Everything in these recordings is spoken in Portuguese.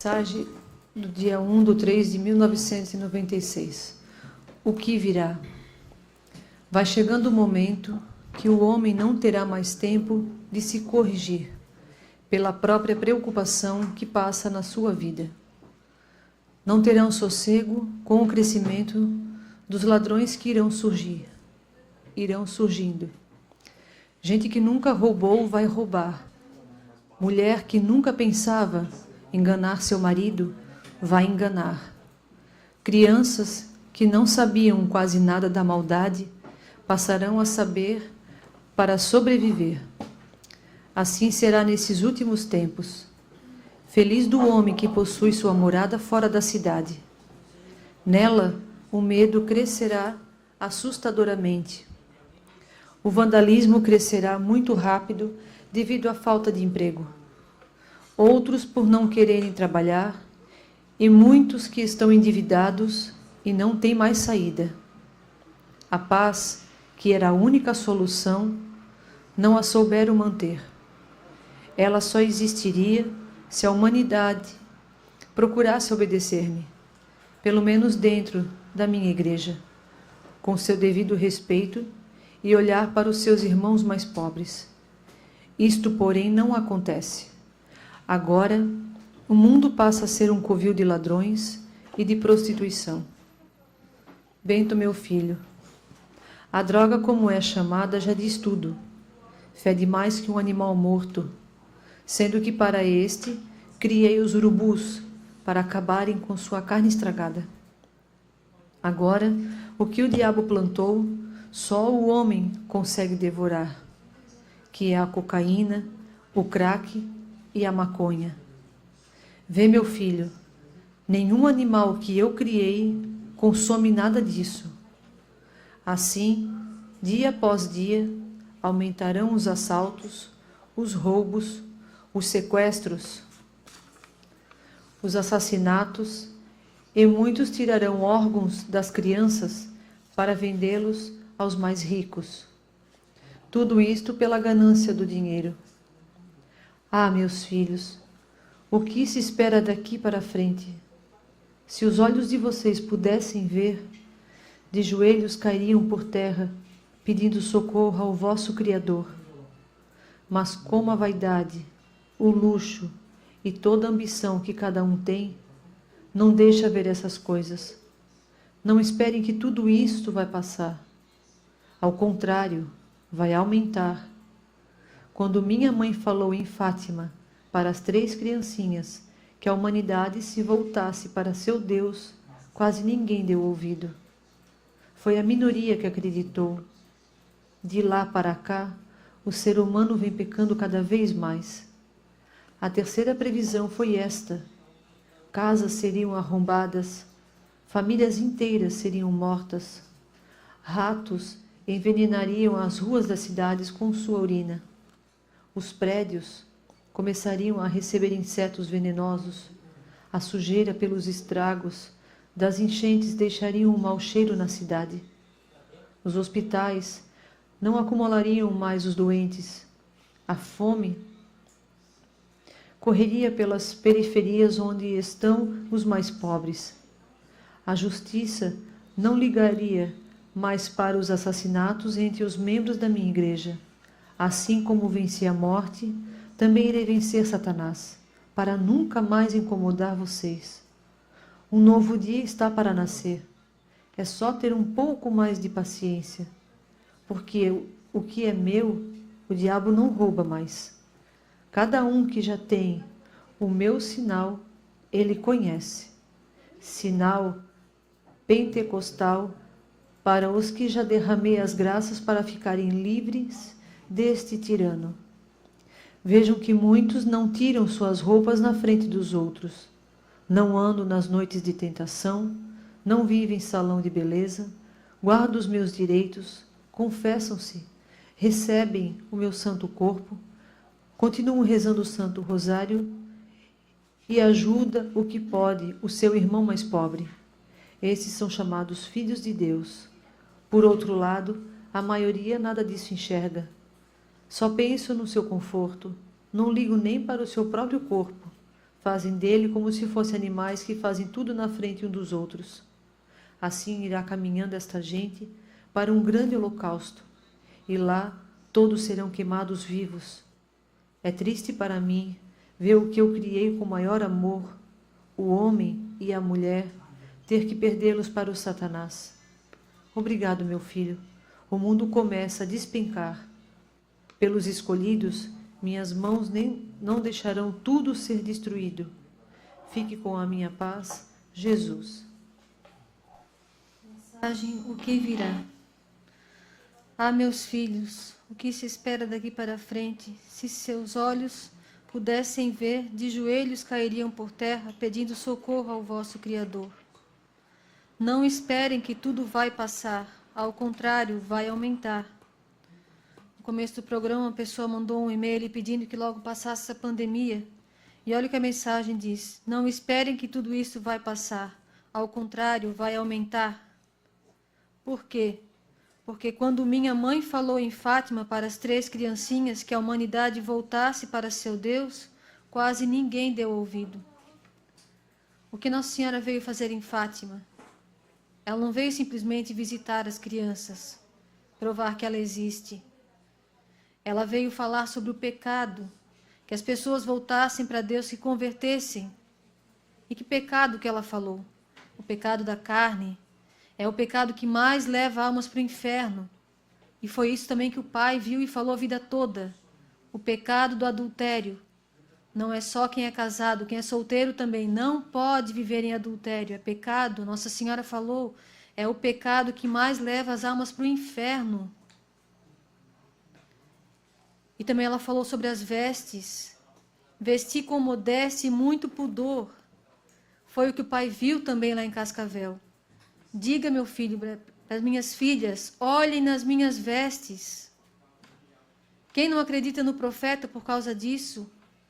Mensagem do dia 1/3 de 1996. O que virá? Vai chegando o momento que o homem não terá mais tempo de se corrigir pela própria preocupação que passa na sua vida. Não terão sossego com o crescimento dos ladrões que irão surgindo. Gente que nunca roubou vai roubar. Mulher que nunca pensava enganar seu marido vai enganar. Crianças que não sabiam quase nada da maldade passarão a saber para sobreviver. Assim será nesses últimos tempos. Feliz do homem que possui sua morada fora da cidade. Nela, o medo crescerá assustadoramente. O vandalismo crescerá muito rápido devido à falta de emprego. Outros por não quererem trabalhar, e muitos que estão endividados e não têm mais saída. A paz, que era a única solução, não a souberam manter. Ela só existiria se a humanidade procurasse obedecer-me, pelo menos dentro da minha igreja, com seu devido respeito e olhar para os seus irmãos mais pobres. Isto, porém, não acontece. Agora, o mundo passa a ser um covil de ladrões e de prostituição. Bento, meu filho, a droga, como é chamada, já diz tudo. Fede mais que um animal morto, sendo que para este criei os urubus para acabarem com sua carne estragada. Agora, o que o diabo plantou, só o homem consegue devorar, que é a cocaína, o crack e a maconha. Vê, meu filho, nenhum animal que eu criei consome nada disso. Assim, dia após dia, aumentarão os assaltos, os roubos, os sequestros, os assassinatos, e muitos tirarão órgãos das crianças para vendê-los aos mais ricos. Tudo isto pela ganância do dinheiro. Ah, meus filhos, o que se espera daqui para frente? Se os olhos de vocês pudessem ver, de joelhos cairiam por terra, pedindo socorro ao vosso Criador. Mas como a vaidade, o luxo e toda a ambição que cada um tem, não deixa ver essas coisas. Não esperem que tudo isto vai passar. Ao contrário, vai aumentar. Quando minha mãe falou em Fátima para as 3 criancinhas que a humanidade se voltasse para seu Deus, quase ninguém deu ouvido. Foi a minoria que acreditou. De lá para cá, o ser humano vem pecando cada vez mais. A terceira previsão foi esta: casas seriam arrombadas, famílias inteiras seriam mortas, ratos envenenariam as ruas das cidades com sua urina. Os prédios começariam a receber insetos venenosos, a sujeira pelos estragos das enchentes deixaria um mau cheiro na cidade. Os hospitais não acumulariam mais os doentes. A fome correria pelas periferias onde estão os mais pobres. A justiça não ligaria mais para os assassinatos entre os membros da minha igreja. Assim como venci a morte, também irei vencer Satanás, para nunca mais incomodar vocês. Um novo dia está para nascer. É só ter um pouco mais de paciência, porque o que é meu, o diabo não rouba mais. Cada um que já tem o meu sinal, ele conhece. Sinal pentecostal para os que já derramei as graças para ficarem livres deste tirano. Vejam que muitos não tiram suas roupas na frente dos outros. Não andam nas noites de tentação, não vivem em salão de beleza, guardam os meus direitos, confessam-se, recebem o meu santo corpo, continuam rezando o Santo Rosário e ajuda o que pode o seu irmão mais pobre. Esses são chamados filhos de Deus. Por outro lado, a maioria nada disso enxerga. Só penso no seu conforto, não ligo nem para o seu próprio corpo, Fazem dele como se fossem animais que fazem tudo na frente um dos outros. Assim irá caminhando esta gente para um grande holocausto, e lá todos serão queimados vivos. É triste para mim ver o que eu criei com maior amor, o homem e a mulher, ter que perdê-los para o Satanás. Obrigado, meu filho. O mundo começa a despencar. Pelos escolhidos, minhas mãos não deixarão tudo ser destruído. Fique com a minha paz, Jesus. Mensagem: o que virá? Ah, meus filhos, o que se espera daqui para frente? Se seus olhos pudessem ver, de joelhos cairiam por terra, pedindo socorro ao vosso Criador. Não esperem que tudo vai passar, ao contrário, vai aumentar. No começo do programa, uma pessoa mandou um e-mail pedindo que logo passasse essa pandemia. E olha o que a mensagem diz: não esperem que tudo isso vai passar, ao contrário, vai aumentar. Por quê? Porque quando minha mãe falou em Fátima para as 3 criancinhas que a humanidade voltasse para seu Deus, quase ninguém deu ouvido. O que Nossa Senhora veio fazer em Fátima? Ela não veio simplesmente visitar as crianças, provar que ela existe. Ela veio falar sobre o pecado, que as pessoas voltassem para Deus, se convertessem. E que pecado que ela falou? O pecado da carne. É o pecado que mais leva almas para o inferno. E foi isso também que o Pai viu e falou a vida toda. O pecado do adultério. Não é só quem é casado, quem é solteiro também não pode viver em adultério. É pecado, Nossa Senhora falou, é o pecado que mais leva as almas para o inferno. E também ela falou sobre as vestes. Vestir com modéstia e muito pudor. Foi o que o Pai viu também lá em Cascavel. Diga, meu filho, para as minhas filhas, olhem nas minhas vestes. Quem não acredita no profeta por causa disso,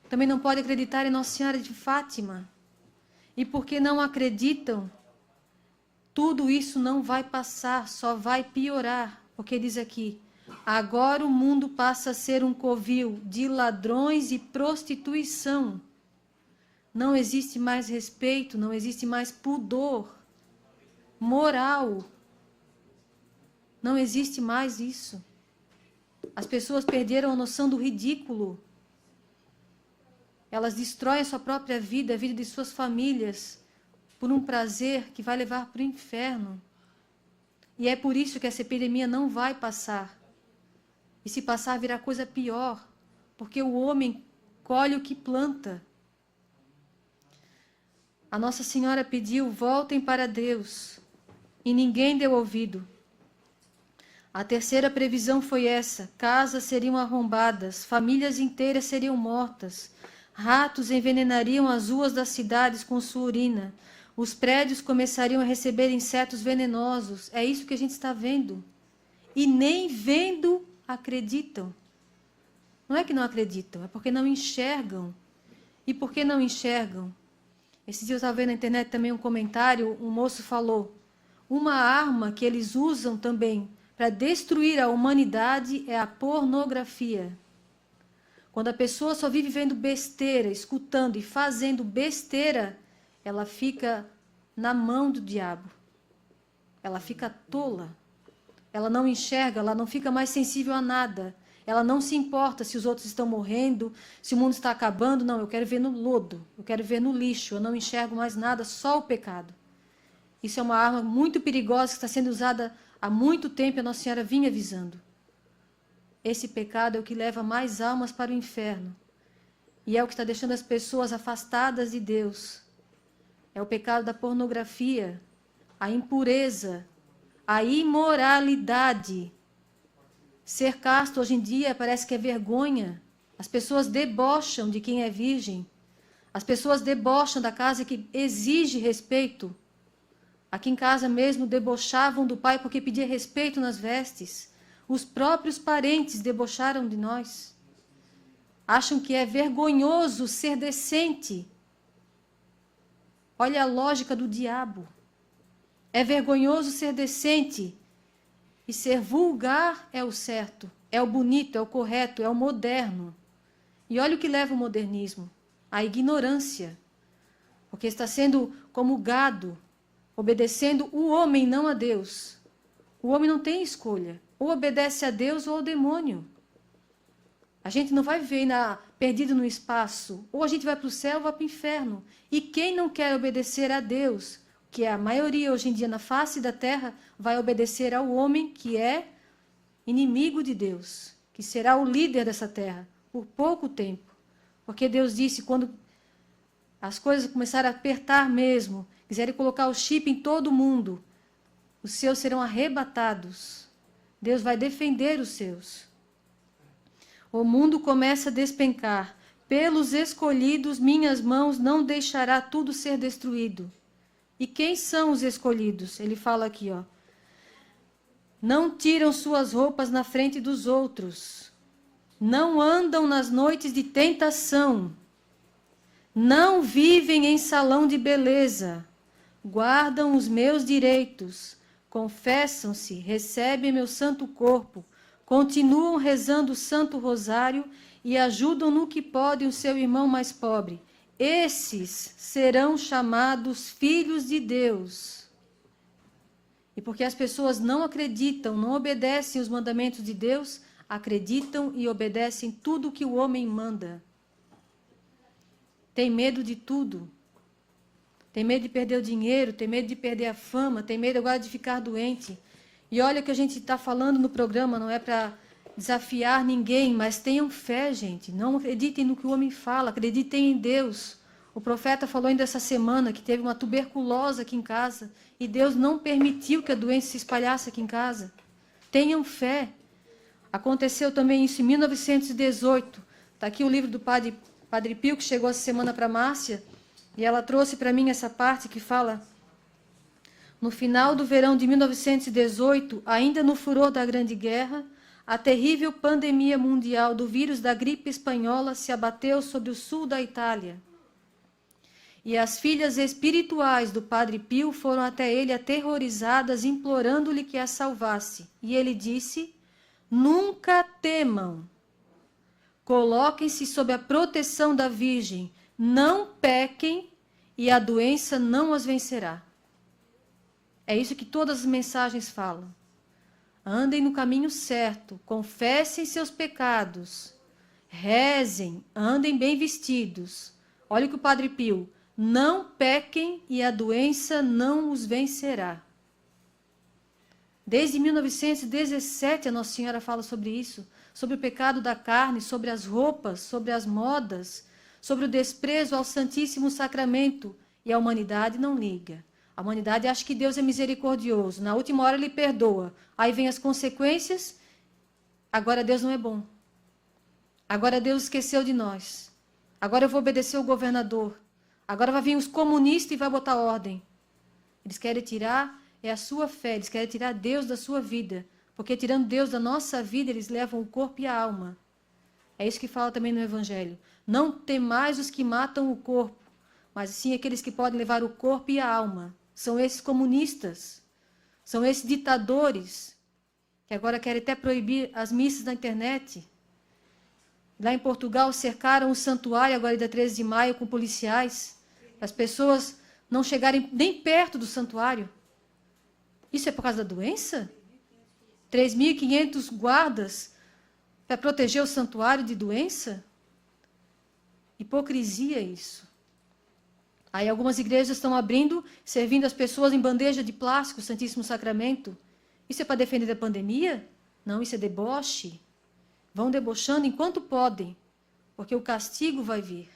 também não pode acreditar em Nossa Senhora de Fátima. E porque não acreditam, tudo isso não vai passar, só vai piorar. Porque diz aqui, agora o mundo passa a ser um covil de ladrões e prostituição. Não existe mais respeito, não existe mais pudor. Moral. Não existe mais isso. As pessoas perderam a noção do ridículo. Elas destroem a sua própria vida, a vida de suas famílias, por um prazer que vai levar para o inferno. E é por isso que essa epidemia não vai passar. E se passar, virá coisa pior, porque o homem colhe o que planta. A Nossa Senhora pediu, voltem para Deus. E ninguém deu ouvido. A terceira previsão foi essa: casas seriam arrombadas, famílias inteiras seriam mortas, ratos envenenariam as ruas das cidades com sua urina, os prédios começariam a receber insetos venenosos. É isso que a gente está vendo. E nem vendo acreditam. Não é que não acreditam, é porque não enxergam. E por que não enxergam? Esses dias eu estava vendo na internet também um comentário, um moço falou: uma arma que eles usam também para destruir a humanidade é a pornografia. Quando a pessoa só vive vendo besteira, escutando e fazendo besteira, ela fica na mão do diabo. Ela fica tola. Ela não enxerga, ela não fica mais sensível a nada. Ela não se importa se os outros estão morrendo, se o mundo está acabando. Não, eu quero ver no lodo, eu quero ver no lixo. Eu não enxergo mais nada, só o pecado. Isso é uma arma muito perigosa que está sendo usada há muito tempo e a Nossa Senhora vinha avisando. Esse pecado é o que leva mais almas para o inferno. E é o que está deixando as pessoas afastadas de Deus. É o pecado da pornografia, a impureza, a imoralidade. Ser casto hoje em dia parece que é vergonha. As pessoas debocham de quem é virgem. As pessoas debocham da casa que exige respeito. Aqui em casa mesmo debochavam do pai porque pedia respeito nas vestes. Os próprios parentes debocharam de nós. Acham que é vergonhoso ser decente. Olha a lógica do diabo. É vergonhoso ser decente. E ser vulgar é o certo. É o bonito, é o correto, é o moderno. E olha o que leva o modernismo. a ignorância, porque está sendo como gado, obedecendo o homem, não a Deus. O homem não tem escolha, ou obedece a Deus ou ao demônio. A gente não vai viver perdido no espaço, ou a gente vai para o céu ou vai para o inferno. E quem não quer obedecer a Deus, que é a maioria hoje em dia na face da terra, vai obedecer ao homem que é inimigo de Deus, que será o líder dessa terra por pouco tempo. Porque Deus disse, quando as coisas começarem a apertar mesmo, quiserem colocar o chip em todo mundo, os seus serão arrebatados. Deus vai defender os seus. O mundo começa a despencar. Pelos escolhidos, minhas mãos não deixará tudo ser destruído. E quem são os escolhidos? Ele fala aqui, ó. Não tiram suas roupas na frente dos outros. Não andam nas noites de tentação. Não vivem em salão de beleza. Guardam os meus direitos. Confessam-se, recebem meu santo corpo. Continuam rezando o Santo Rosário e ajudam no que podem o seu irmão mais pobre. Esses serão chamados filhos de Deus. E porque as pessoas não acreditam, não obedecem os mandamentos de Deus, acreditam e obedecem tudo o que o homem manda. Tem medo de tudo. Tem medo de perder o dinheiro, tem medo de perder a fama, tem medo agora de ficar doente. E olha o que a gente está falando no programa, não é para desafiar ninguém, mas tenham fé, gente. Não acreditem no que o homem fala, acreditem em Deus. O profeta falou ainda essa semana que teve uma tuberculose aqui em casa e Deus não permitiu que a doença se espalhasse aqui em casa. Tenham fé. Aconteceu também isso em 1918. Está aqui o livro do Padre Pio, que chegou essa semana para Márcia, e ela trouxe para mim essa parte que fala... No final do verão de 1918, ainda no furor da Grande Guerra, a terrível pandemia mundial do vírus da gripe espanhola se abateu sobre o sul da Itália. E as filhas espirituais do Padre Pio foram até ele aterrorizadas, implorando-lhe que a salvasse. E ele disse, nunca temam. Coloquem-se sob a proteção da Virgem, não pequem e a doença não as vencerá. É isso que todas as mensagens falam. Andem no caminho certo, confessem seus pecados, rezem, andem bem vestidos. Olha o que o Padre Pio, não pequem e a doença não os vencerá. Desde 1917 a Nossa Senhora fala sobre isso, sobre o pecado da carne, sobre as roupas, sobre as modas, sobre o desprezo ao Santíssimo Sacramento, e a humanidade não liga. A humanidade acha que Deus é misericordioso. Na última hora ele perdoa. Aí vem as consequências. Agora Deus não é bom. Agora Deus esqueceu de nós. Agora eu vou obedecer o governador. Agora vai vir os comunistas e vai botar ordem. Eles querem tirar a sua fé. Eles querem tirar Deus da sua vida. Porque tirando Deus da nossa vida, eles levam o corpo e a alma. É isso que fala também no Evangelho. Não temais os que matam o corpo, mas sim aqueles que podem levar o corpo e a alma. São esses comunistas, são esses ditadores, que agora querem até proibir as missas na internet. Lá em Portugal cercaram o santuário, agora dia 13 de maio, com policiais, para as pessoas não chegarem nem perto do santuário. Isso é por causa da doença? 3.500 guardas para proteger o santuário de doença? Hipocrisia isso. Aí algumas igrejas estão abrindo, servindo as pessoas em bandeja de plástico, o Santíssimo Sacramento. Isso é para defender da pandemia? Não, isso é deboche. Vão debochando enquanto podem, porque o castigo vai vir.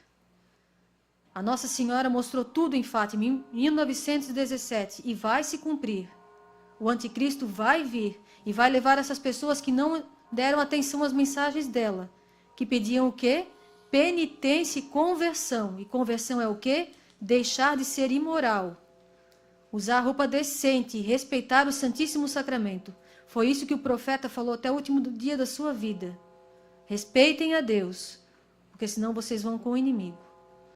A Nossa Senhora mostrou tudo em Fátima em 1917 e vai se cumprir. O anticristo vai vir e vai levar essas pessoas que não deram atenção às mensagens dela, que pediam o quê? Penitência e conversão. E conversão é o quê? Deixar de ser imoral, usar roupa decente e respeitar o Santíssimo Sacramento. Foi isso que o profeta falou até o último dia da sua vida. Respeitem a Deus, porque senão vocês vão com o inimigo.